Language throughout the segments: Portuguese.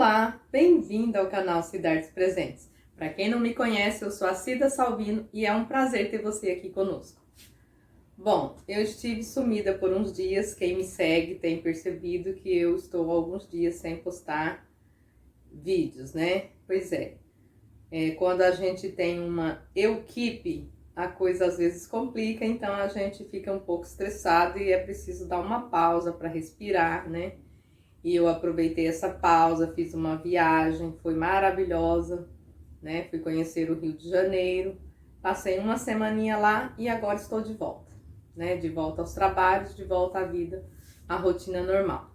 Olá, bem-vindo ao canal Cidartes Presentes. Para quem não me conhece, eu sou a Cida Salvino e é um prazer ter você aqui conosco. Bom, eu estive sumida por uns dias, quem me segue tem percebido que eu estou alguns dias sem postar vídeos, né? Pois é, quando a gente tem uma equipe, a coisa às vezes complica, então a gente fica um pouco estressado e é preciso dar uma pausa para respirar, né? E eu aproveitei essa pausa, fiz uma viagem, foi maravilhosa, né? Fui conhecer o Rio de Janeiro, passei uma semaninha lá e agora estou de volta, né? De volta aos trabalhos, de volta à vida, à rotina normal.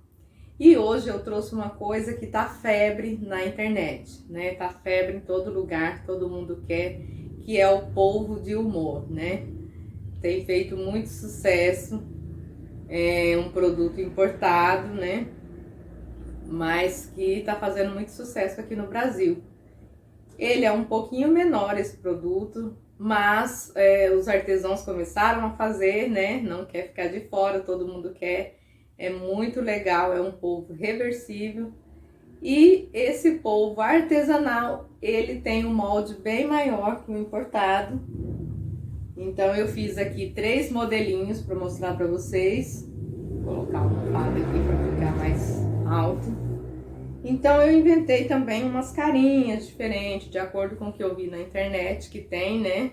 E hoje eu trouxe uma coisa que tá febre na internet, né? Tá febre em todo lugar, todo mundo quer, que é o polvo de humor, né? Tem feito muito sucesso, é um produto importado, né? Mas que tá fazendo muito sucesso aqui no Brasil. Ele é um pouquinho menor, esse produto, mas os artesãos começaram a fazer, né? Não quer ficar de fora, todo mundo quer. É muito legal, é um polvo reversível. E esse polvo artesanal, ele tem um molde bem maior que o importado. Então eu fiz aqui 3 modelinhos para mostrar para vocês. Vou colocar uma fada aqui para ficar mais alto. Então eu inventei também umas carinhas diferentes, de acordo com o que eu vi na internet, que tem, né,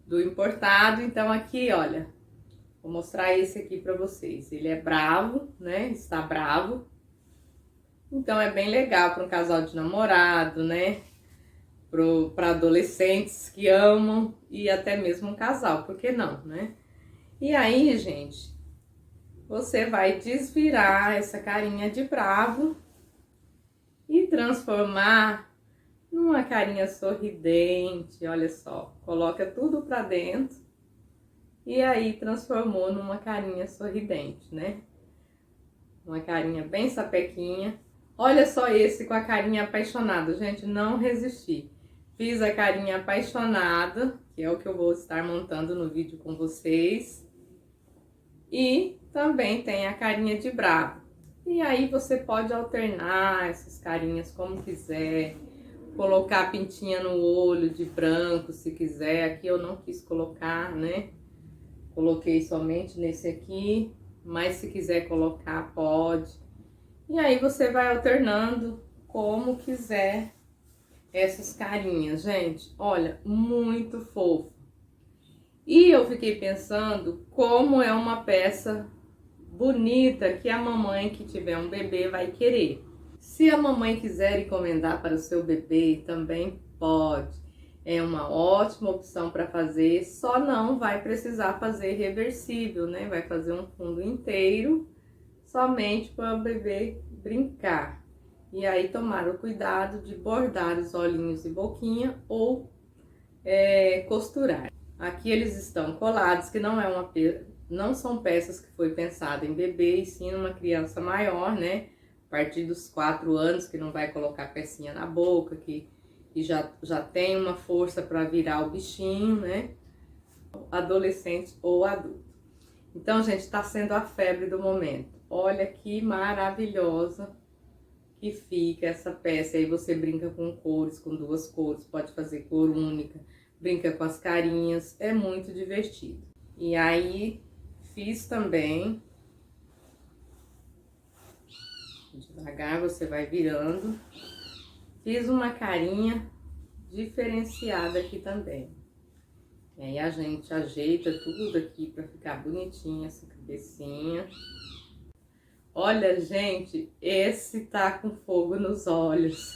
do importado. Então aqui, olha, vou mostrar esse aqui para vocês. Ele é bravo, né, está bravo. Então é bem legal para um casal de namorado, né, para adolescentes que amam e até mesmo um casal, por que não, né? E aí, gente, você vai desvirar essa carinha de bravo e transformar numa carinha sorridente, olha só. Coloca tudo pra dentro e aí transformou numa carinha sorridente, né? Uma carinha bem sapequinha. Olha só esse com a carinha apaixonada, gente, não resisti. Fiz a carinha apaixonada, que é o que eu vou estar montando no vídeo com vocês. E também tem a carinha de bravo. E aí você pode alternar essas carinhas como quiser. Colocar pintinha no olho de branco, se quiser. Aqui eu não quis colocar, né? Coloquei somente nesse aqui. Mas se quiser colocar, pode. E aí você vai alternando como quiser essas carinhas, gente. Olha, muito fofo. E eu fiquei pensando como é uma peça bonita que a mamãe que tiver um bebê vai querer. Se a mamãe quiser encomendar para o seu bebê, também pode. É uma ótima opção para fazer, só não vai precisar fazer reversível, né? Vai fazer um fundo inteiro, somente para o bebê brincar. E aí tomar o cuidado de bordar os olhinhos e boquinha ou costurar. Aqui eles estão colados, que não são peças que foi pensada em bebê, e sim uma criança maior, né? A partir dos 4 anos, que não vai colocar pecinha na boca, que já tem uma força para virar o bichinho, né? Adolescente ou adulto. Então, gente, tá sendo a febre do momento. Olha que maravilhosa que fica essa peça. Aí você brinca com cores, com 2 cores, pode fazer cor única, brinca com as carinhas, é muito divertido. E aí, fiz também, devagar você vai virando, fiz uma carinha diferenciada aqui também. E aí a gente ajeita tudo aqui pra ficar bonitinha essa cabecinha. Olha, gente, esse tá com fogo nos olhos,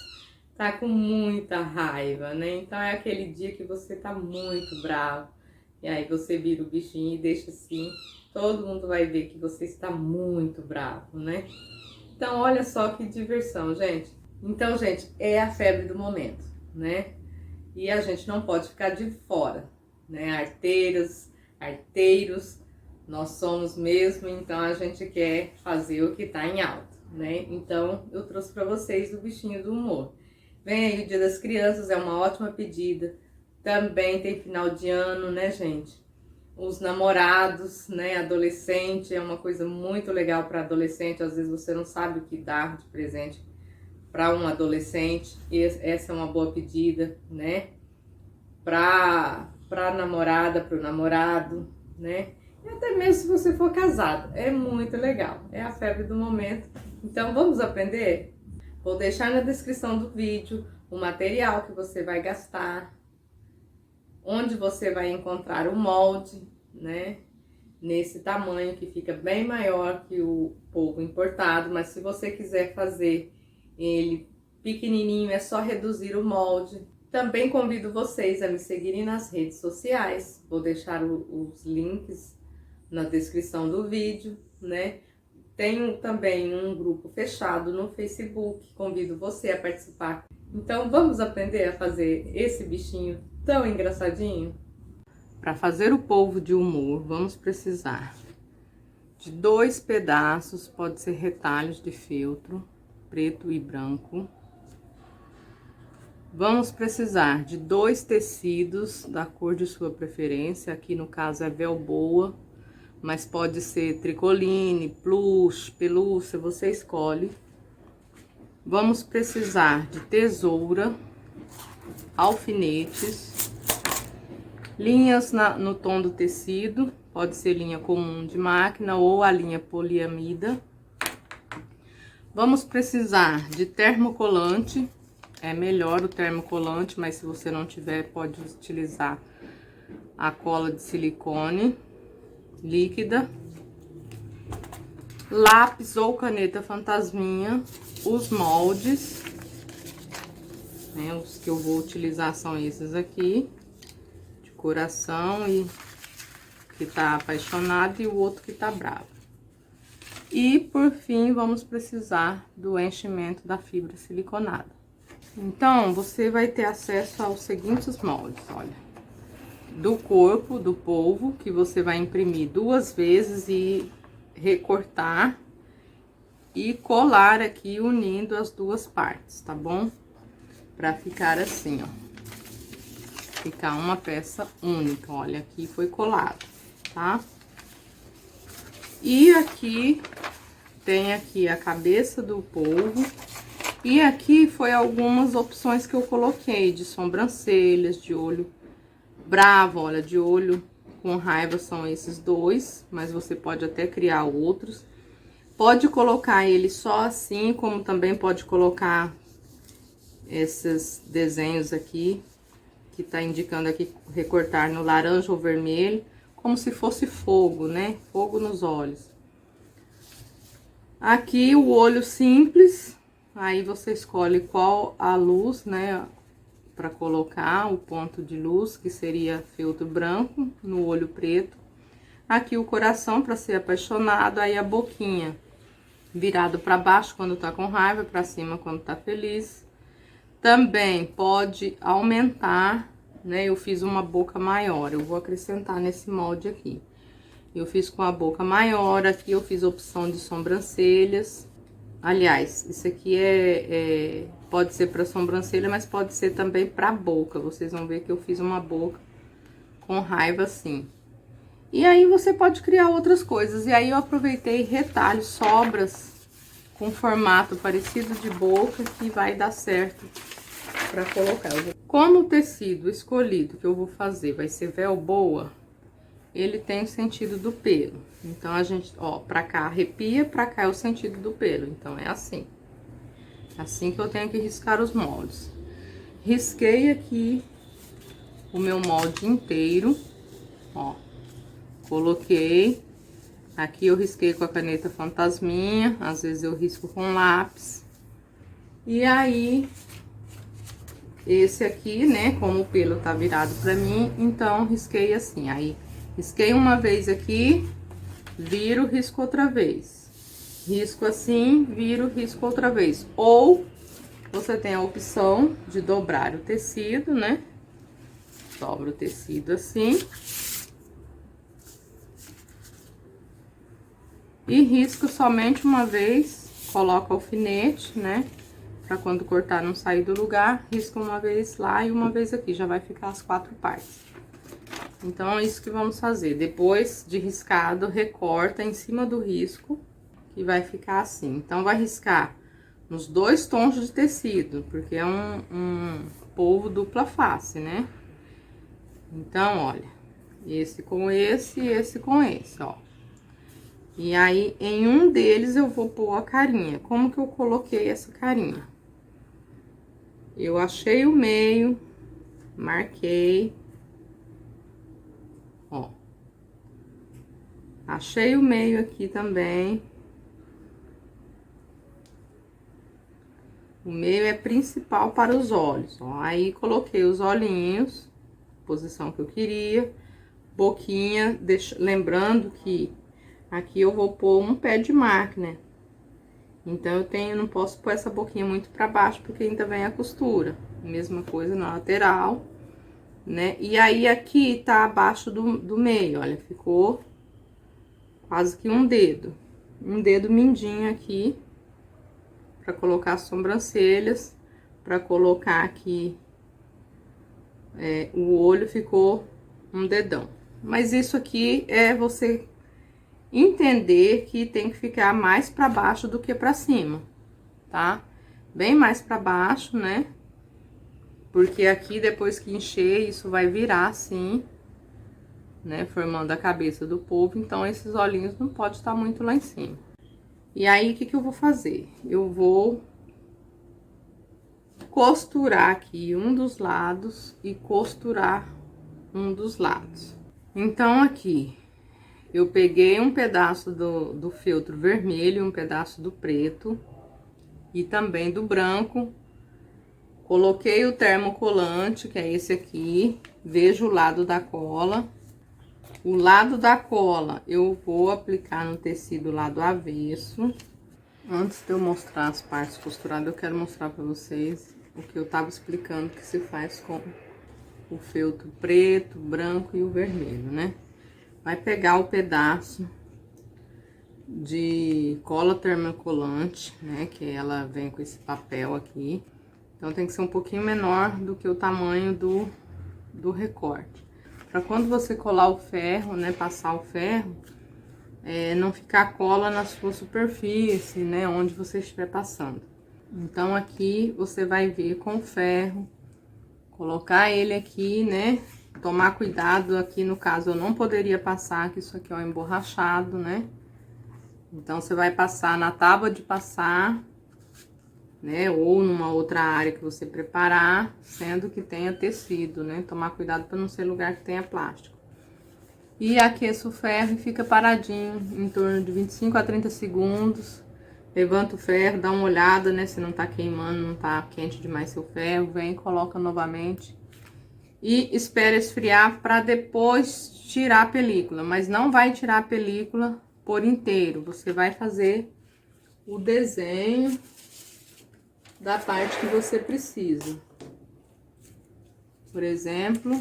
tá com muita raiva, né? Então é aquele dia que você tá muito bravo. E aí você vira o bichinho e deixa assim, todo mundo vai ver que você está muito bravo, né? Então olha só que diversão, gente. Então, gente, é a febre do momento, né? E a gente não pode ficar de fora, né? Arteiras, arteiros, nós somos mesmo, então a gente quer fazer o que tá em alta, né? Então eu trouxe para vocês o bichinho do humor. Vem aí o Dia das Crianças, é uma ótima pedida. Também tem final de ano, né, gente? Os namorados, né, adolescente, é uma coisa muito legal para adolescente. Às vezes você não sabe o que dar de presente para um adolescente, essa é uma boa pedida, né? Para namorada, para o namorado, né? E até mesmo se você for casado, é muito legal, é a febre do momento. Então vamos aprender? Vou deixar na descrição do vídeo o material que você vai gastar, onde você vai encontrar o molde, né? Nesse tamanho que fica bem maior que o polvo importado, mas se você quiser fazer ele pequenininho, é só reduzir o molde. Também convido vocês a me seguirem nas redes sociais, vou deixar os links na descrição do vídeo, né? Tenho também um grupo fechado no Facebook, convido você a participar. Então vamos aprender a fazer esse bichinho tão engraçadinho? Para fazer o polvo de humor, vamos precisar de 2 pedaços, pode ser retalhos de feltro, preto e branco. Vamos precisar de 2 tecidos da cor de sua preferência, aqui no caso é velboa, mas pode ser tricoline, plush, pelúcia, você escolhe. Vamos precisar de tesoura, alfinetes, linhas no tom do tecido, pode ser linha comum de máquina ou a linha poliamida. Vamos precisar de termocolante, é melhor o termocolante, mas se você não tiver, pode utilizar a cola de silicone líquida, lápis ou caneta fantasminha, os moldes, né, os que eu vou utilizar são esses aqui, de coração e que tá apaixonado e o outro que tá bravo. E por fim, vamos precisar do enchimento da fibra siliconada. Então, você vai ter acesso aos seguintes moldes, olha. Do corpo do polvo, que você vai imprimir 2 vezes e recortar e colar aqui, unindo as 2 partes, tá bom? Pra ficar assim, ó. Ficar uma peça única, olha, aqui foi colado, tá? E aqui, tem aqui a cabeça do polvo. E aqui foi algumas opções que eu coloquei, de sobrancelhas, de olho bravo, olha, de olho com raiva são esses 2, mas você pode até criar outros. Pode colocar ele só assim, como também pode colocar esses desenhos aqui, que tá indicando aqui recortar no laranja ou vermelho, como se fosse fogo, né? Fogo nos olhos. Aqui o olho simples, aí você escolhe qual a luz, né? Para colocar o ponto de luz, que seria feltro branco no olho preto. Aqui o coração para ser apaixonado, aí a boquinha virado para baixo quando tá com raiva, para cima quando tá feliz. Também pode aumentar, né? Eu fiz uma boca maior, eu vou acrescentar nesse molde aqui. Eu fiz com a boca maior, aqui eu fiz opção de sobrancelhas. Aliás, isso aqui pode ser para sobrancelha, mas pode ser também para boca. Vocês vão ver que eu fiz uma boca com raiva assim. E aí você pode criar outras coisas. E aí eu aproveitei retalhos, sobras com formato parecido de boca, que vai dar certo para colocar. Como o tecido escolhido que eu vou fazer vai ser velboa, ele tem o sentido do pelo. Então, a gente, ó, pra cá arrepia, pra cá é o sentido do pelo. Então, é assim. Assim que eu tenho que riscar os moldes. Risquei aqui o meu molde inteiro, ó. Coloquei. Aqui eu risquei com a caneta fantasminha, às vezes eu risco com lápis. E aí, esse aqui, né, como o pelo tá virado pra mim, então, risquei assim. Aí, risquei uma vez aqui, viro, risco outra vez. Risco assim, viro, risco outra vez. Ou você tem a opção de dobrar o tecido, né? Dobra o tecido assim. E risco somente uma vez, coloca alfinete, né? Pra quando cortar não sair do lugar, risca uma vez lá e uma vez aqui, já vai ficar as 4 partes. Então, é isso que vamos fazer. Depois de riscado, recorta em cima do risco, que vai ficar assim. Então, vai riscar nos 2 tons de tecido, porque é um polvo dupla face, né? Então, olha, esse com esse e esse com esse, ó. E aí, em um deles eu vou pôr a carinha. Como que eu coloquei essa carinha? Eu achei o meio, marquei, ó. Achei o meio aqui também. O meio é principal para os olhos, ó. Aí, coloquei os olhinhos, posição que eu queria. Boquinha, lembrando que aqui eu vou pôr um pé de máquina. Então, não posso pôr essa boquinha muito pra baixo, porque ainda vem a costura. Mesma coisa na lateral, né? E aí, aqui tá abaixo do meio, olha, ficou quase que um dedo. Um dedo mindinho aqui, pra colocar as sobrancelhas, pra colocar aqui o olho, ficou um dedão. Mas isso aqui é você entender que tem que ficar mais pra baixo do que pra cima, tá? Bem mais pra baixo, né? Porque aqui, depois que encher, isso vai virar assim, né? Formando a cabeça do polvo, então esses olhinhos não pode estar muito lá em cima. E aí, o que que eu vou fazer? Eu vou costurar aqui um dos lados e costurar um dos lados. Então, aqui, eu peguei um pedaço do feltro vermelho, um pedaço do preto e também do branco. Coloquei o termocolante, que é esse aqui, vejo o lado da cola. O lado da cola eu vou aplicar no tecido lá do avesso. Antes de eu mostrar as partes costuradas, eu quero mostrar pra vocês o que eu tava explicando que se faz com o feltro preto, branco e o vermelho, né? Vai pegar o pedaço de cola termocolante, né? Que ela vem com esse papel aqui. Então, tem que ser um pouquinho menor do que o tamanho do recorte. Pra quando você colar o ferro, né? Passar o ferro, não ficar cola na sua superfície, né? Onde você estiver passando. Então, aqui você vai vir com o ferro, colocar ele aqui, né? Tomar cuidado aqui, no caso, eu não poderia passar, que isso aqui ó, é emborrachado, né? Então, você vai passar na tábua de passar, né? Ou numa outra área que você preparar, sendo que tenha tecido, né? Tomar cuidado para não ser lugar que tenha plástico. E aqueça o ferro e fica paradinho, em torno de 25 a 30 segundos. Levanta o ferro, dá uma olhada, né? Se não tá queimando, não tá quente demais seu ferro, vem e coloca novamente. E espera esfriar para depois tirar a película, mas não vai tirar a película por inteiro. Você vai fazer o desenho da parte que você precisa. Por exemplo,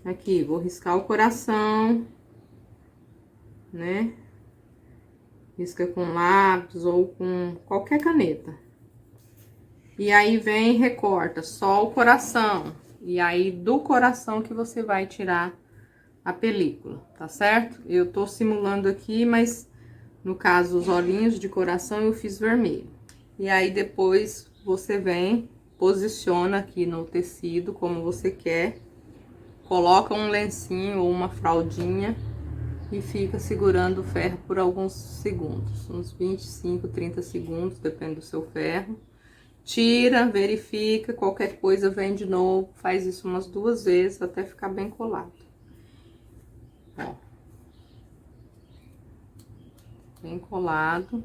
aqui, vou riscar o coração, né? Risca com lápis ou com qualquer caneta. E aí vem e recorta só o coração. E aí, do coração que você vai tirar a película, tá certo? Eu tô simulando aqui, mas no caso, os olhinhos de coração eu fiz vermelho. E aí, depois, você vem, posiciona aqui no tecido como você quer. Coloca um lencinho ou uma fraldinha e fica segurando o ferro por alguns segundos. Uns 25, 30 segundos, depende do seu ferro. Tira, verifica, qualquer coisa vem de novo, faz isso umas 2 vezes até ficar bem colado. Ó. Bem colado.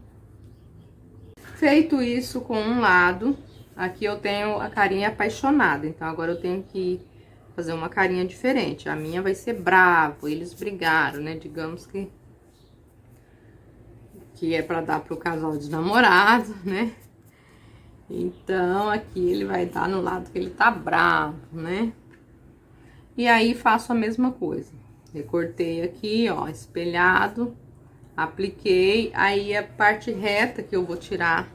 Feito isso com um lado, aqui eu tenho a carinha apaixonada, então agora eu tenho que fazer uma carinha diferente. A minha vai ser bravo, eles brigaram, né? Digamos que é pra dar pro casal de namorados, né? Então, aqui ele vai estar no lado que ele tá bravo, né? E aí, faço a mesma coisa. Recortei aqui, ó, espelhado, apliquei. Aí, a parte reta que eu vou tirar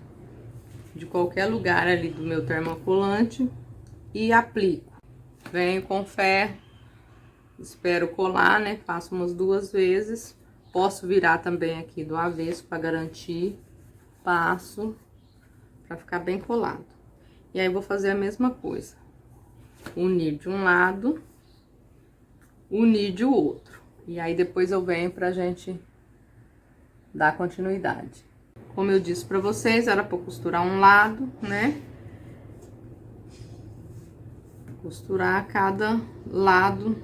de qualquer lugar ali do meu termocolante e aplico. Venho com ferro, espero colar, né? Faço umas 2 vezes. Posso virar também aqui do avesso para garantir. Passo. pra ficar bem colado. E aí, vou fazer a mesma coisa. Unir de um lado, unir de outro. E aí, depois eu venho pra gente dar continuidade. Como eu disse pra vocês, era pra costurar um lado, né? Costurar cada lado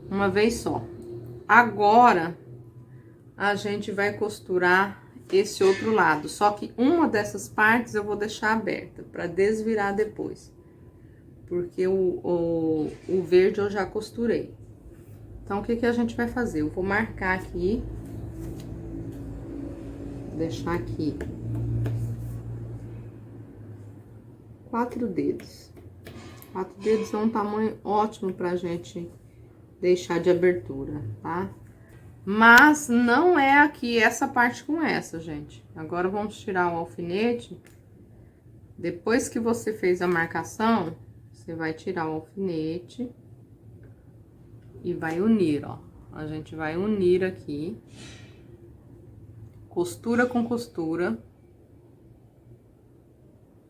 uma vez só. Agora, a gente vai costurar esse outro lado. Só que uma dessas partes eu vou deixar aberta pra desvirar depois. Porque o verde eu já costurei. Então, o que que a gente vai fazer? Eu vou marcar aqui. Deixar aqui 4 dedos. 4 dedos é um tamanho ótimo pra gente deixar de abertura, tá? Mas não é aqui essa parte com essa, gente. Agora, vamos tirar o alfinete. Depois que você fez a marcação, você vai tirar o alfinete e vai unir, ó. A gente vai unir aqui. Costura com costura.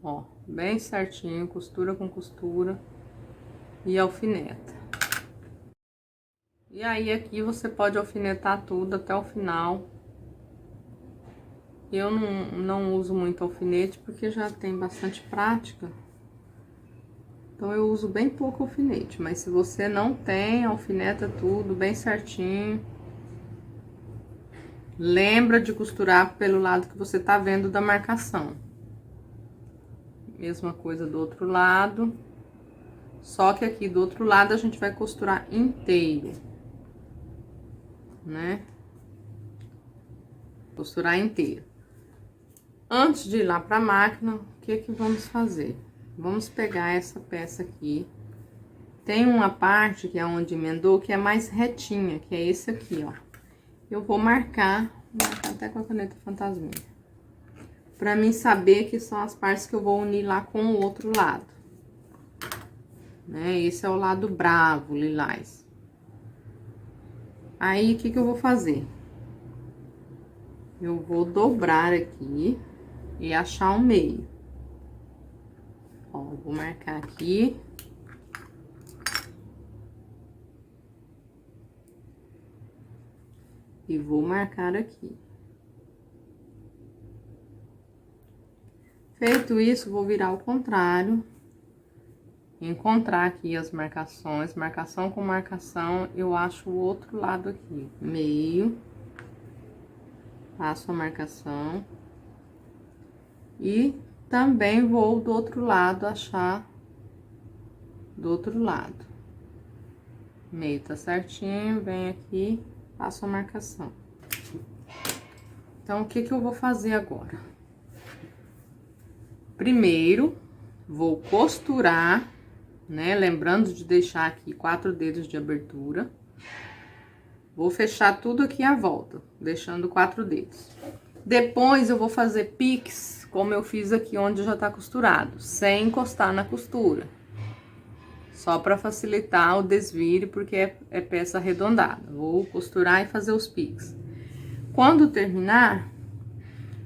Ó, bem certinho, costura com costura e alfineta. E aí, aqui você pode alfinetar tudo até o final. Eu não uso muito alfinete porque já tem bastante prática. Então, eu uso bem pouco alfinete, mas se você não tem, alfineta tudo bem certinho. Lembra de costurar pelo lado que você tá vendo da marcação. Mesma coisa do outro lado. Só que aqui do outro lado a gente vai costurar inteiro, né? Costurar inteiro. Antes de ir lá pra máquina, o que que vamos fazer? Vamos pegar essa peça aqui. Tem uma parte que é onde emendou, que é mais retinha, que é esse aqui, ó. Eu vou marcar até com a caneta fantasminha. Pra mim saber que são as partes que eu vou unir lá com o outro lado. Né? Esse é o lado bravo, lilás. Aí, o que que eu vou fazer? Eu vou dobrar aqui e achar um meio. Ó, vou marcar aqui. E vou marcar aqui. Feito isso, vou virar ao contrário. Encontrar aqui as marcações. Marcação com marcação, eu acho o outro lado aqui. Meio. Passo a marcação. E também vou do outro lado achar do outro lado. Meio tá certinho, vem aqui. Faço a marcação. Então, o que que eu vou fazer agora? Primeiro, vou costurar, né? Lembrando de deixar aqui 4 dedos de abertura. Vou fechar tudo aqui à volta, deixando 4 dedos. Depois, eu vou fazer pix, como eu fiz aqui onde já tá costurado, sem encostar na costura. Só para facilitar o desvire, porque é peça arredondada. Vou costurar e fazer os pix. Quando terminar,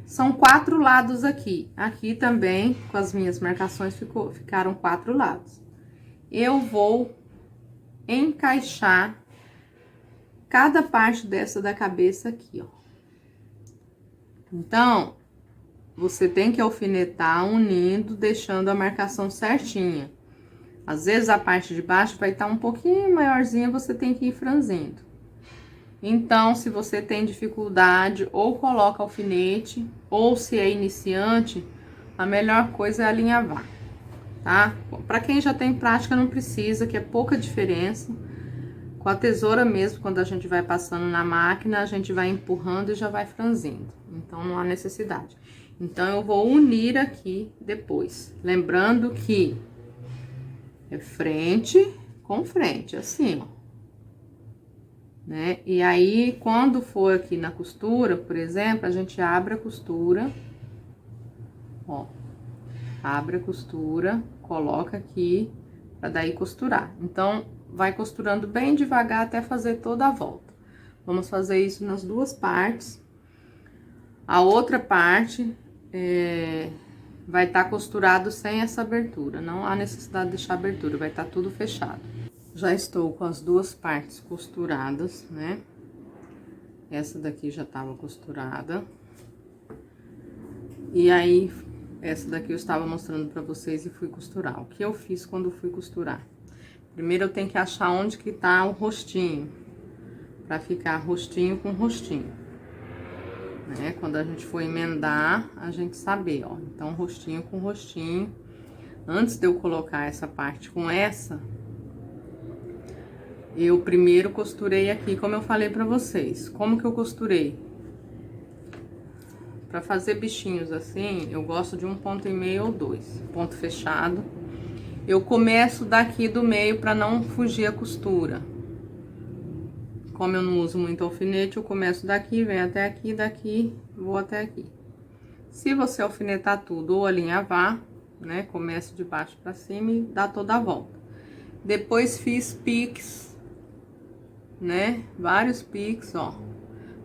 são 4 lados aqui. Aqui também, com as minhas marcações, ficaram 4 lados. Eu vou encaixar cada parte dessa da cabeça aqui, ó. Então, você tem que alfinetar unindo, deixando a marcação certinha. Às vezes, a parte de baixo vai estar um pouquinho maiorzinha, você tem que ir franzindo. Então, se você tem dificuldade, ou coloca alfinete, ou se é iniciante, a melhor coisa é alinhavar, tá? Pra quem já tem prática, não precisa, que é pouca diferença. Com a tesoura mesmo, quando a gente vai passando na máquina, a gente vai empurrando e já vai franzindo. Então, não há necessidade. Então, eu vou unir aqui depois. Lembrando que é frente com frente, assim, ó. Né? E aí, quando for aqui na costura, por exemplo, a gente abre a costura, ó. Abre a costura, coloca aqui, pra daí costurar. Então, vai costurando bem devagar até fazer toda a volta. Vamos fazer isso nas duas partes. A outra parte, vai estar costurado sem essa abertura, não há necessidade de deixar abertura, vai estar tudo fechado. Já estou com as duas partes costuradas, né? Essa daqui já estava costurada. E aí, essa daqui eu estava mostrando pra vocês e fui costurar. O que eu fiz quando fui costurar? Primeiro eu tenho que achar onde que tá o rostinho, pra ficar rostinho com rostinho, né? Quando a gente for emendar, a gente saber, ó. Então, rostinho com rostinho. Antes de eu colocar essa parte com essa, eu primeiro costurei aqui, como eu falei pra vocês. Como que eu costurei? Pra fazer bichinhos assim, eu gosto de 1,5 ou 2, ponto fechado. Eu começo daqui do meio pra não fugir a costura. Como eu não uso muito alfinete, eu começo daqui, venho até aqui, daqui, vou até aqui. Se você alfinetar tudo ou alinhavar, né, começo de baixo pra cima e dá toda a volta. Depois fiz piques, né, vários piques, ó.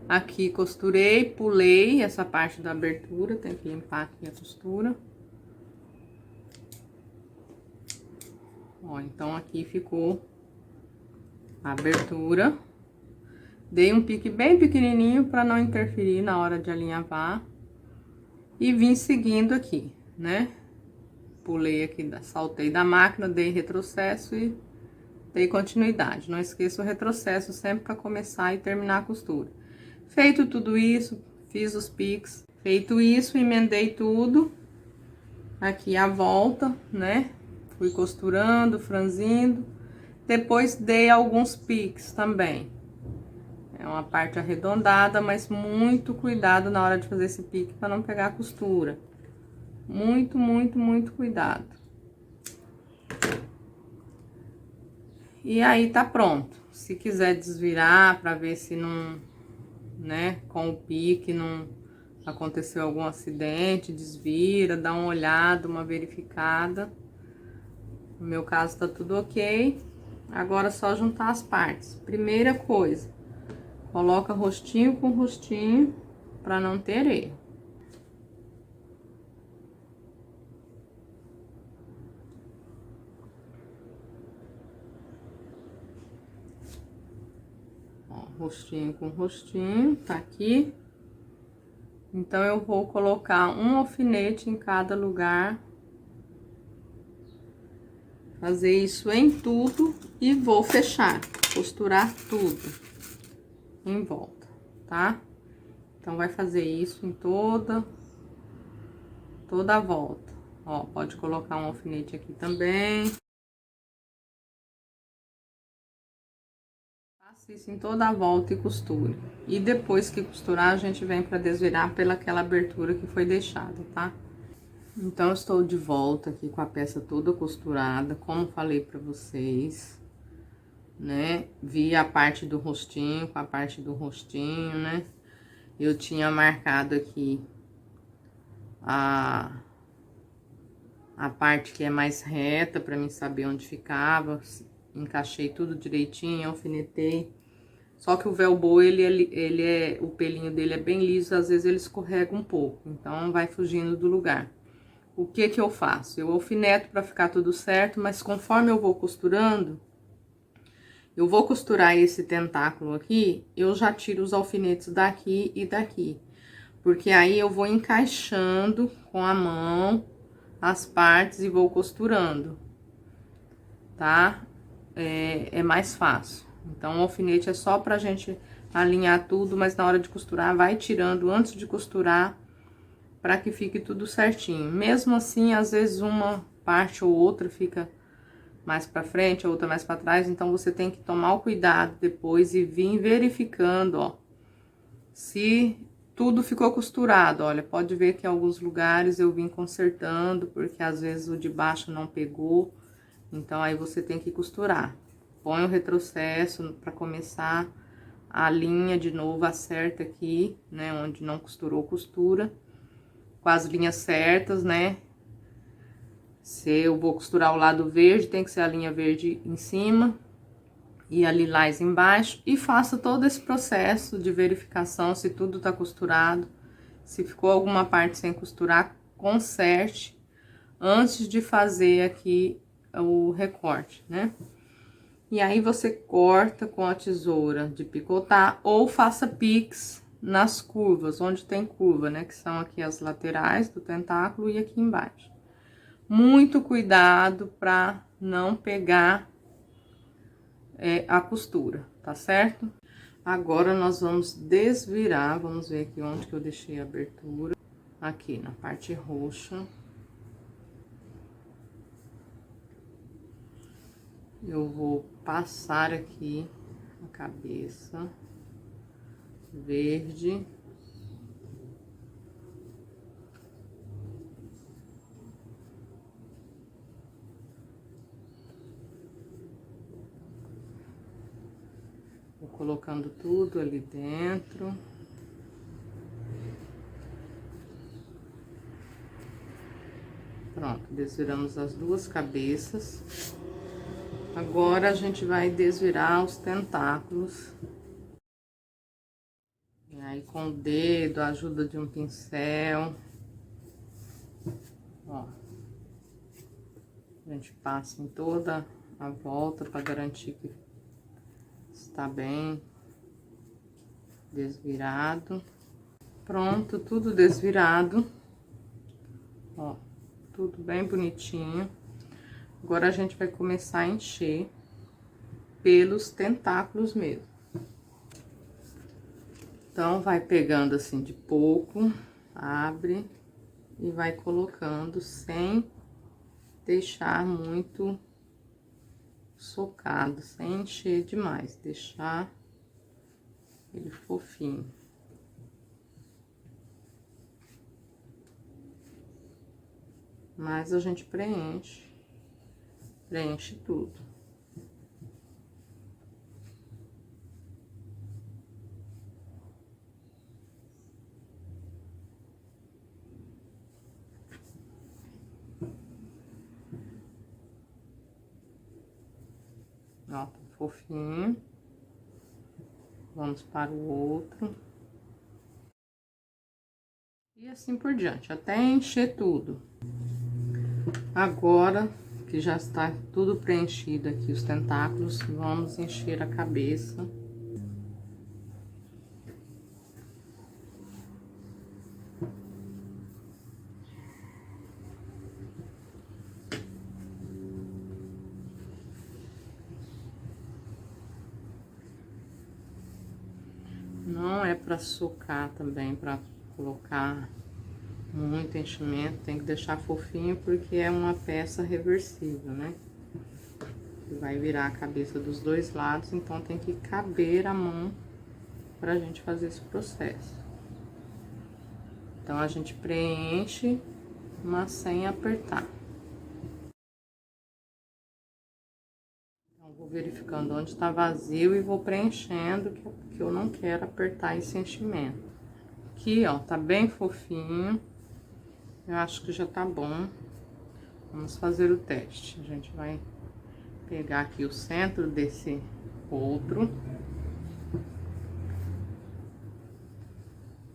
Aqui costurei, pulei essa parte da abertura, tem que limpar aqui a costura. Ó, então aqui ficou a abertura. Dei um pique bem pequenininho para não interferir na hora de alinhavar. E vim seguindo aqui, né? Pulei aqui, saltei da máquina, dei retrocesso e dei continuidade. Não esqueça o retrocesso sempre para começar e terminar a costura. Feito tudo isso, fiz os piques. Feito isso, emendei tudo. Aqui a volta, né? Fui costurando, franzindo. Depois dei alguns piques também. É uma parte arredondada, mas muito cuidado na hora de fazer esse pique para não pegar a costura. Muito, muito, muito cuidado. E aí tá pronto. Se quiser desvirar para ver se não, né, com o pique não aconteceu algum acidente, desvira, dá uma olhada, uma verificada. No meu caso tá tudo ok. Agora é só juntar as partes. Primeira coisa, coloca rostinho com rostinho para não ter erro. Ó, rostinho com rostinho, tá aqui. Então, eu vou colocar um alfinete em cada lugar. Fazer isso em tudo e vou fechar, costurar tudo em volta, tá? Então, vai fazer isso em toda a volta. Ó, pode colocar um alfinete aqui também. Faça isso em toda a volta e costure. E depois que costurar, a gente vem pra desvirar pelaquela abertura que foi deixada, tá? Então, eu estou de volta aqui com a peça toda costurada, como falei pra vocês, né? Vi a parte do rostinho com a parte do rostinho, né? Eu tinha marcado aqui a parte que é mais reta, pra mim saber onde ficava. Encaixei tudo direitinho, alfinetei. Só que o velcro, o pelinho dele é bem liso, às vezes ele escorrega um pouco, então vai fugindo do lugar. O que que eu faço? Eu alfineto pra ficar tudo certo, mas conforme eu vou costurando, eu vou costurar esse tentáculo aqui, eu já tiro os alfinetes daqui e daqui. Porque aí eu vou encaixando com a mão as partes e vou costurando, tá? É mais fácil. Então, o alfinete é só pra gente alinhar tudo, mas na hora de costurar, vai tirando antes de costurar, pra que fique tudo certinho. Mesmo assim, às vezes uma parte ou outra fica mais pra frente, a outra mais pra trás, então você tem que tomar o cuidado depois e vir verificando, ó, se tudo ficou costurado. Olha, pode ver que em alguns lugares eu vim consertando, porque às vezes o de baixo não pegou, então aí você tem que costurar. Põe o retrocesso pra começar a linha de novo, acerta aqui, né, onde não costurou, costura com as linhas certas, né? Se eu vou costurar o lado verde, tem que ser a linha verde em cima e a lilás embaixo. E faça todo esse processo de verificação se tudo tá costurado. Se ficou alguma parte sem costurar, conserte antes de fazer aqui o recorte, né? E aí você corta com a tesoura de picotar ou faça pix nas curvas, onde tem curva, né? Que são aqui as laterais do tentáculo e aqui embaixo. Muito cuidado para não pegar a costura, tá certo? Agora, nós vamos desvirar, vamos ver aqui onde que eu deixei a abertura. Aqui, na parte roxa. Eu vou passar aqui a cabeça verde. Vou colocando tudo ali dentro. Pronto, desviramos as duas cabeças. Agora, a gente vai desvirar os tentáculos. E aí, com o dedo, a ajuda de um pincel. Ó. A gente passa em toda a volta para garantir que está bem desvirado. Pronto, tudo desvirado. Ó, tudo bem bonitinho. Agora, a gente vai começar a encher pelos tentáculos mesmo. Então, vai pegando assim de pouco, abre e vai colocando sem deixar muito socado, sem encher demais, deixar ele fofinho. Mas a gente preenche tudo. Ó, tá fofinho. Vamos para o outro. E assim por diante, até encher tudo. Agora que já está tudo preenchido aqui, os tentáculos, vamos encher a cabeça. Não é para socar também, para colocar muito enchimento, tem que deixar fofinho porque é uma peça reversível, né? Vai virar a cabeça dos dois lados, então tem que caber a mão pra gente fazer esse processo. Então, a gente preenche, mas sem apertar. Então, vou verificando onde tá vazio e vou preenchendo, que eu não quero apertar esse enchimento. Aqui, ó, tá bem fofinho. Eu acho que já tá bom. Vamos fazer o teste. A gente vai pegar aqui o centro desse outro.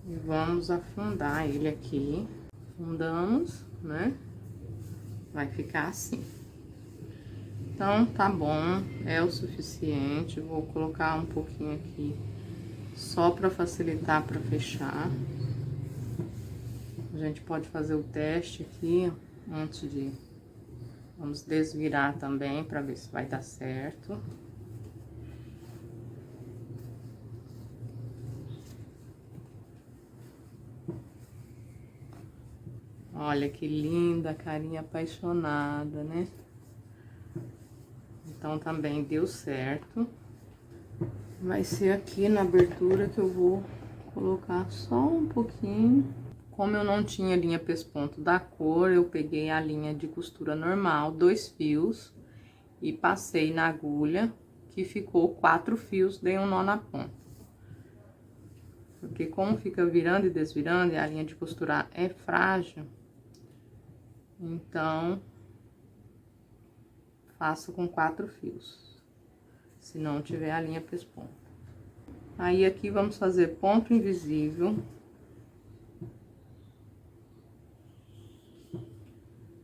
E vamos afundar ele aqui. Afundamos, né? Vai ficar assim. Então, tá bom, é o suficiente. Vou colocar um pouquinho aqui, só pra facilitar pra fechar. A gente pode fazer o teste aqui, antes de... Vamos desvirar também, pra ver se vai dar certo. Olha que linda, carinha apaixonada, né? Então, também deu certo. Vai ser aqui na abertura que eu vou colocar só um pouquinho. Como eu não tinha linha pesponto da cor, eu peguei a linha de costura normal, 2 fios, e passei na agulha, que ficou 4 fios, dei um nó na ponta. Porque como fica virando e desvirando, e a linha de costura é frágil, então... faço com 4 fios, se não tiver a linha pesponto. Aí, aqui, vamos fazer ponto invisível.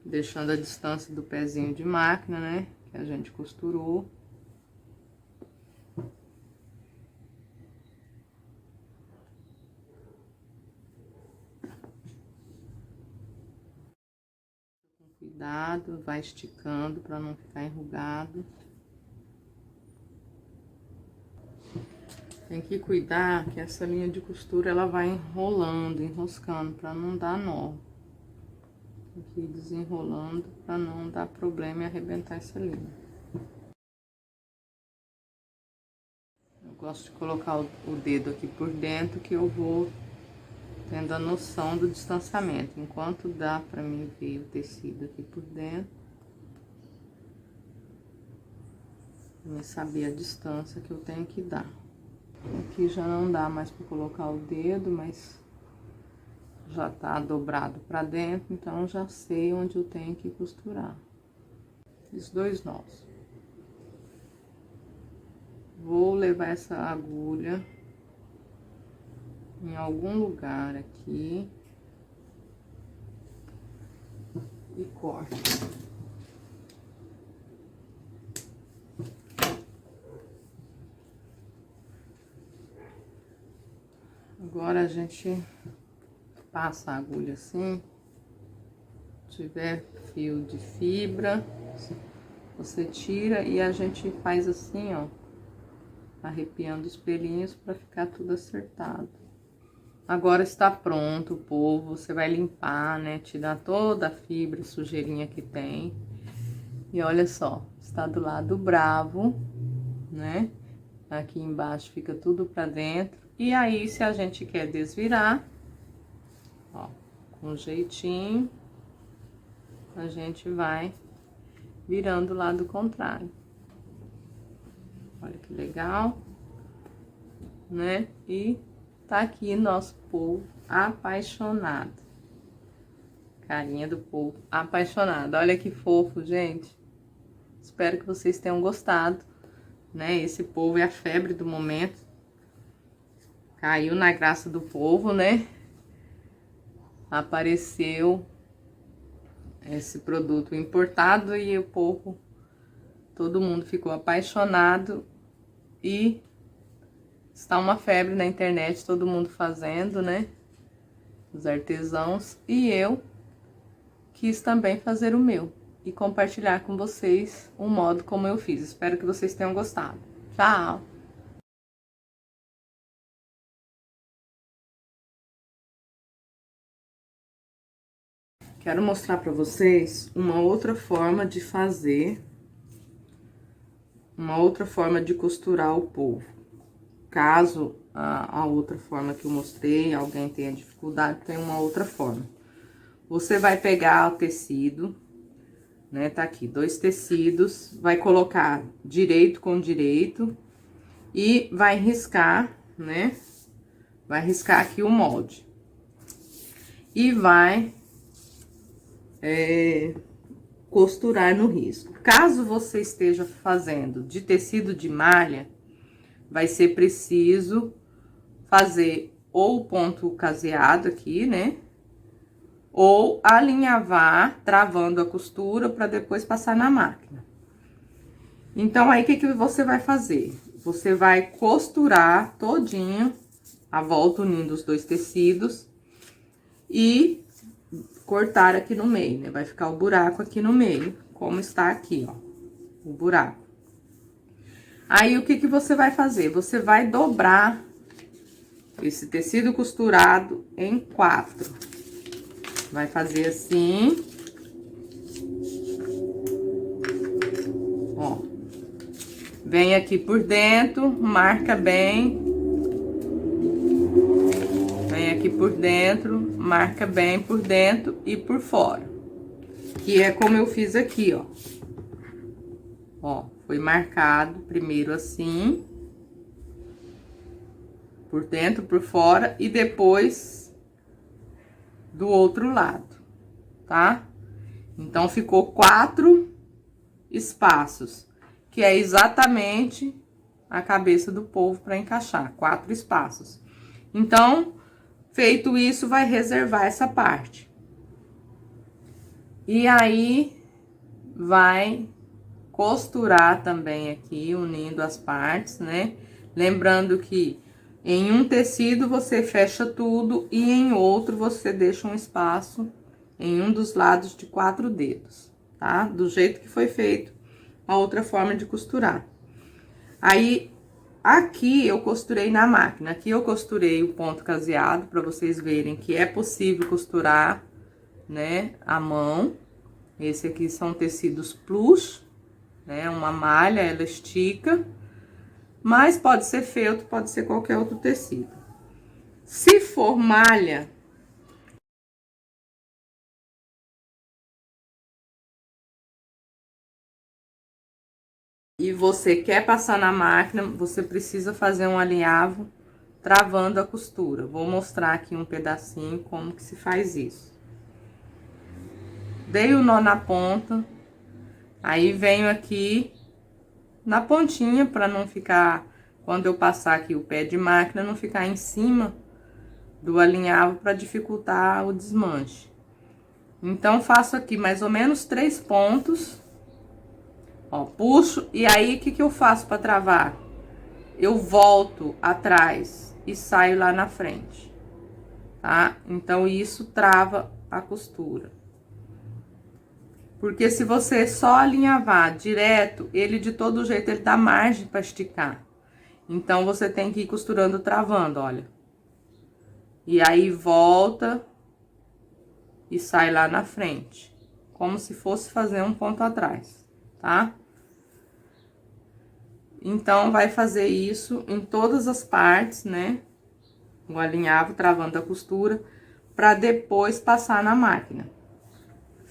deixando a distância do pezinho de máquina, né, que a gente costurou. Com cuidado, vai esticando para não ficar enrugado. Tem que cuidar que essa linha de costura ela vai enrolando, enroscando, para não dar nó. Tem que ir desenrolando para não dar problema e arrebentar essa linha. Eu gosto de colocar o dedo aqui por dentro, que eu vou tendo a noção do distanciamento. Enquanto dá para mim ver o tecido aqui por dentro, pra mim saber a distância que eu tenho que dar. Aqui já não dá mais para colocar o dedo, mas já tá dobrado para dentro, então já sei onde eu tenho que costurar. Fiz 2 nós. Vou levar essa agulha em algum lugar aqui e corto. Agora a gente passa a agulha assim. Se tiver fio de fibra, você tira e a gente faz assim, ó, arrepiando os pelinhos para ficar tudo acertado. Agora está pronto o polvo, você vai limpar, né, tirar toda a fibra, sujeirinha que tem. E olha só, está do lado bravo, né? Aqui embaixo fica tudo para dentro. E aí, se a gente quer desvirar, ó, com jeitinho, a gente vai virando o lado contrário. Olha que legal, né? E tá aqui nosso polvo apaixonado. Carinha do polvo apaixonado. Olha que fofo, gente. Espero que vocês tenham gostado, né? Esse polvo é a febre do momento. Caiu na graça do povo, né? Apareceu esse produto importado e o povo, todo mundo ficou apaixonado e está uma febre na internet, todo mundo fazendo, né? Os artesãos. E eu quis também fazer o meu e compartilhar com vocês o modo como eu fiz. Espero que vocês tenham gostado. Tchau! Quero mostrar para vocês uma outra forma de fazer, uma outra forma de costurar o polvo. Caso a outra forma que eu mostrei, alguém tenha dificuldade, tem uma outra forma. Você vai pegar o tecido, né, tá aqui, 2 tecidos, vai colocar direito com direito e vai riscar, né, vai riscar aqui o molde. E vai costurar no risco. Caso você esteja fazendo de tecido de malha, vai ser preciso fazer ou o ponto caseado aqui, né? Ou alinhavar, travando a costura para depois passar na máquina. Então, aí, o que que você vai fazer? Você vai costurar todinho a volta, unindo os 2 tecidos e cortar aqui no meio, né? Vai ficar o buraco aqui no meio, como está aqui, ó, o buraco. Aí, o que que você vai fazer? Você vai dobrar esse tecido costurado em 4. Vai fazer assim. Ó. Vem aqui por dentro, marca bem. Vem aqui por dentro, marca bem por dentro e por fora. Que é como eu fiz aqui, ó. Ó, foi marcado primeiro assim. Por dentro, por fora e depois do outro lado, tá? Então, ficou 4 espaços, que é exatamente a cabeça do polvo para encaixar, 4 espaços. Então, feito isso, vai reservar essa parte. E aí, vai costurar também aqui, unindo as partes, né? Lembrando que em um tecido você fecha tudo e em outro você deixa um espaço em um dos lados de 4 dedos, tá? Do jeito que foi feito a outra forma de costurar. Aí, aqui eu costurei na máquina, aqui eu costurei o ponto caseado, para vocês verem que é possível costurar, né, à mão. Esse aqui são tecidos plush, né, uma malha, ela estica, mas pode ser feltro, pode ser qualquer outro tecido. Se for malha, e você quer passar na máquina, você precisa fazer um alinhavo travando a costura. Vou mostrar aqui um pedacinho como que se faz isso. Dei o nó na ponta, aí venho aqui na pontinha para não ficar, quando eu passar aqui o pé de máquina, não ficar em cima do alinhavo para dificultar o desmanche. Então, faço aqui mais ou menos 3 pontos, ó, puxo, e aí o que que eu faço para travar? Eu volto atrás e saio lá na frente, tá? Então, isso trava a costura. Porque se você só alinhavar direto, ele de todo jeito, ele dá margem para esticar. Então, você tem que ir costurando, travando, olha. E aí, volta e sai lá na frente. Como se fosse fazer um ponto atrás, tá? Então, vai fazer isso em todas as partes, né? O alinhavo, travando a costura, para depois passar na máquina.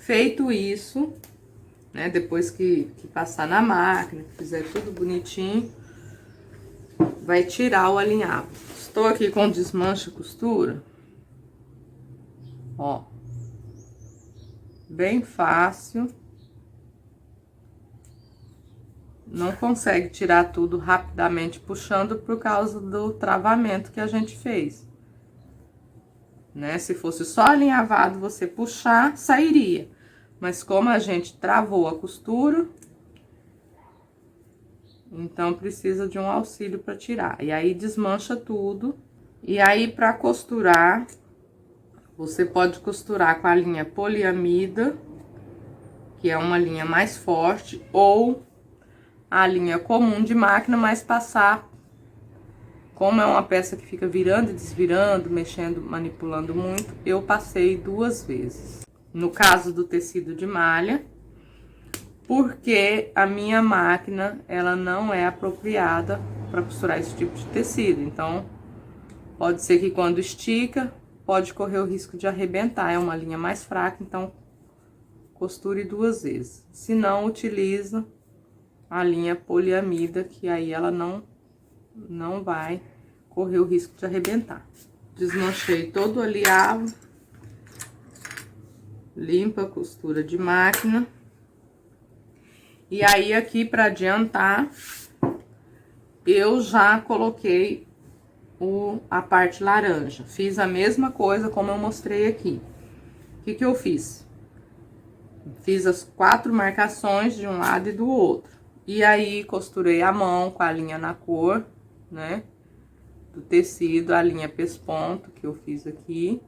Feito isso, né? Depois que passar na máquina, fizer tudo bonitinho, vai tirar o alinhavo. Estou aqui com desmanche costura, ó, bem fácil. Não consegue tirar tudo rapidamente puxando por causa do travamento que a gente fez, né? Se fosse só alinhavado, você puxar, sairia. Mas como a gente travou a costura, então precisa de um auxílio para tirar. E aí desmancha tudo. E aí para costurar, você pode costurar com a linha poliamida, que é uma linha mais forte, ou a linha comum de máquina, mas passar, como é uma peça que fica virando e desvirando, mexendo, manipulando muito, eu passei 2 vezes. No caso do tecido de malha, porque a minha máquina, ela não é apropriada para costurar esse tipo de tecido. Então, pode ser que quando estica, pode correr o risco de arrebentar. É uma linha mais fraca, então, costure 2 vezes. Se não, utiliza a linha poliamida, que aí ela não vai correr o risco de arrebentar. Desmanchei todo o alinhavo, limpa a costura de máquina. E aí, aqui, para adiantar, eu já coloquei a parte laranja. Fiz a mesma coisa como eu mostrei aqui. O que que eu fiz? Fiz as 4 marcações de um lado e do outro. E aí, costurei a mão com a linha na cor, né? Do tecido, a linha pesponto que eu fiz aqui.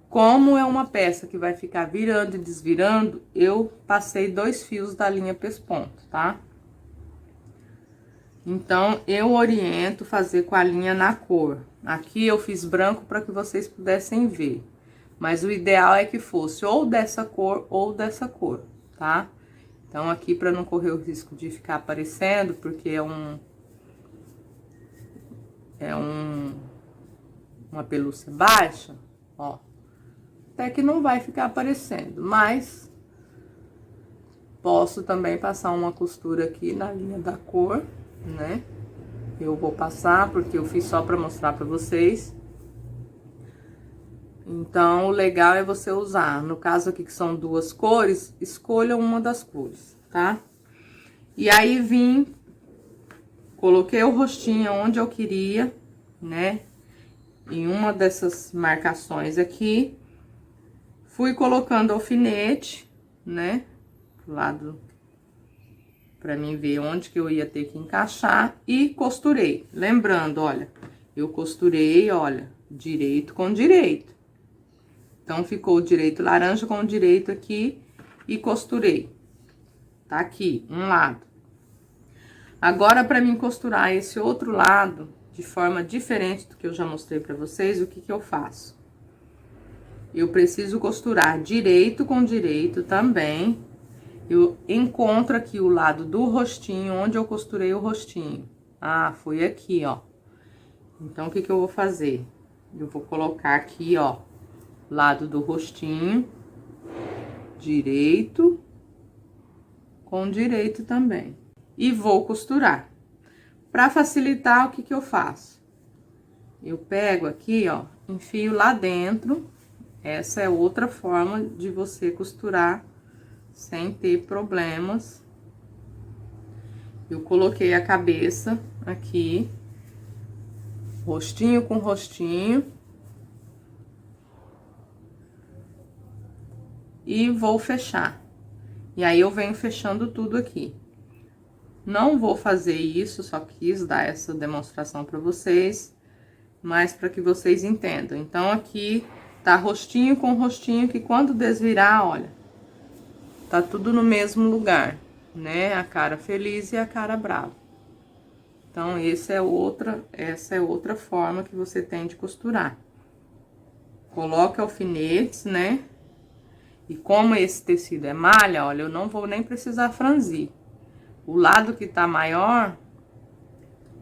Como é uma peça que vai ficar virando e desvirando, eu passei 2 fios da linha pesponto, tá? Então, eu oriento fazer com a linha na cor. Aqui eu fiz branco para que vocês pudessem ver. Mas o ideal é que fosse ou dessa cor ou dessa cor, tá? Então, aqui, para não correr o risco de ficar aparecendo, porque uma pelúcia baixa, ó. Até que não vai ficar aparecendo, mas posso também passar uma costura aqui na linha da cor, né? Eu vou passar, porque eu fiz só para mostrar para vocês. Então, o legal é você usar, no caso aqui que são 2 cores, escolha uma das cores, tá? E aí, coloquei o rostinho onde eu queria, né? Em uma dessas marcações aqui, Fui colocando alfinete, né, pro lado, pra mim ver onde que eu ia ter que encaixar, e costurei. Lembrando, olha, eu costurei, olha, direito com direito. Então, ficou o direito laranja com o direito aqui e costurei. Tá aqui, um lado. Agora, pra mim costurar esse outro lado, de forma diferente do que eu já mostrei pra vocês, o que que eu faço? Eu preciso costurar direito com direito também. Eu encontro aqui o lado do rostinho, onde eu costurei o rostinho. Ah, foi aqui, ó. Então, o que que eu vou fazer? Eu vou colocar aqui, ó, lado do rostinho, direito, com direito também. E vou costurar. Pra facilitar, o que que eu faço? Eu pego aqui, ó, enfio lá dentro. Essa é outra forma de você costurar sem ter problemas. Eu coloquei a cabeça aqui, rostinho com rostinho. E vou fechar. E aí, eu venho fechando tudo aqui. Não vou fazer isso, só quis dar essa demonstração pra vocês, mas para que vocês entendam. Então, aqui tá rostinho com rostinho, que quando desvirar, olha, tá tudo no mesmo lugar, né? A cara feliz e a cara brava. Então, essa é outra forma que você tem de costurar. Coloca alfinetes, né? E como esse tecido é malha, olha, eu não vou nem precisar franzir. O lado que tá maior,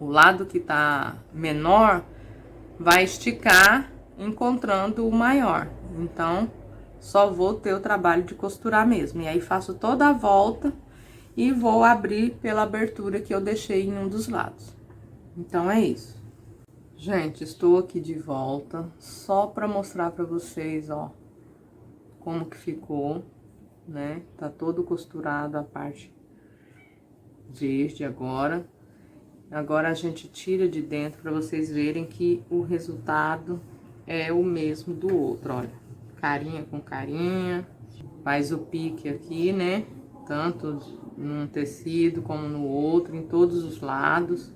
o lado que tá menor, vai esticar encontrando o maior. Então, só vou ter o trabalho de costurar mesmo. E aí, faço toda a volta e vou abrir pela abertura que eu deixei em um dos lados. Então, é isso. Gente, estou aqui de volta, só pra mostrar pra vocês, ó, como que ficou, né? Tá todo costurado a parte verde agora. Agora, a gente tira de dentro pra vocês verem que o resultado é o mesmo do outro, olha. Carinha com carinha. Faz o pique aqui, né? Tanto num tecido como no outro, em todos os lados.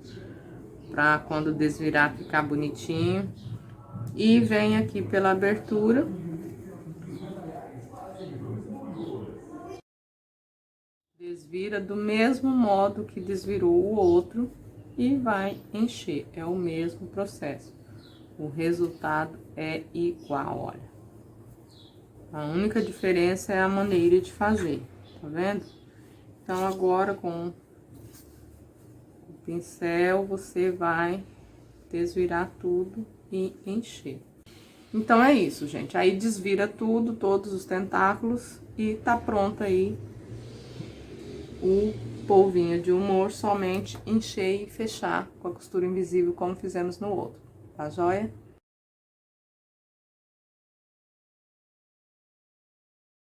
Pra quando desvirar ficar bonitinho. E vem aqui pela abertura. Desvira do mesmo modo que desvirou o outro e vai encher. É o mesmo processo. O resultado é igual, olha. A única diferença é a maneira de fazer, tá vendo? Então, agora com o pincel, você vai desvirar tudo e encher. Então, é isso, gente. Aí, desvira tudo, todos os tentáculos, e tá pronto aí o polvinho de humor, somente encher e fechar com a costura invisível, como fizemos no outro, tá joia?